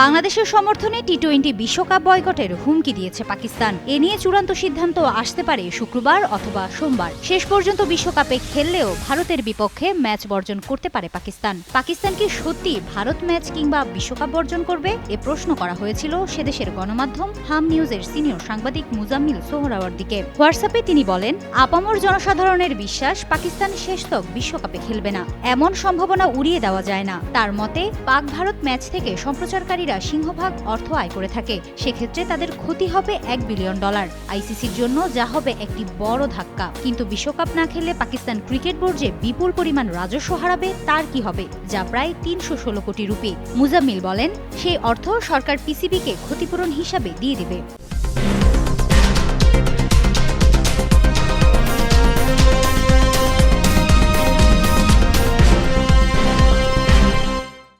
বাংলাদেশের সমর্থনে টি-20 বিশ্বকাপ বয়কটের হুমকি দিয়েছে পাকিস্তান। এ নিয়ে চূড়ান্ত সিদ্ধান্ত আসতে পারে শুক্রবার অথবা সোমবার। শেষ পর্যন্ত বিশ্বকাপে খেললেও ভারতের বিপক্ষে ম্যাচ বর্জন করতে পারে পাকিস্তান। পাকিস্তান কি সত্যি ভারত ম্যাচ কিংবা বিশ্বকাপ বর্জন করবে? এ প্রশ্ন করা হয়েছিল সেদেশের গণমাধ্যম হাম নিউজের সিনিয়র সাংবাদিক মুজাম্মিল সোহরাওয়ার্দীকে। হোয়াটসঅ্যাপে তিনি বলেন, আপামর জনসাধারণের বিশ্বাস পাকিস্তান শেষতক বিশ্বকাপে খেলবে না। এমন সম্ভাবনা উড়িয়ে দেওয়া যায় না। তার মতে, পাক ভারত ম্যাচ থেকে সম্প্রচারকারীরা সিংহভাগ অর্থ আয় করে থাকে। সেক্ষেত্রে তাদের ক্ষতি হবে $1 বিলিয়ন। আইসিসির জন্য যা হবে একটি বড় ধাক্কা। কিন্তু বিশ্বকাপ না খেললে পাকিস্তান ক্রিকেট বোর্ড যে বিপুল পরিমাণ রাজস্ব হারাবে তার কি হবে, যা প্রায় 316 কোটি রুপি। মুজাম্মিল বলেন, সেই অর্থ সরকার পিসিবিকে ক্ষতিপূরণ হিসাবে দিয়ে দিবে।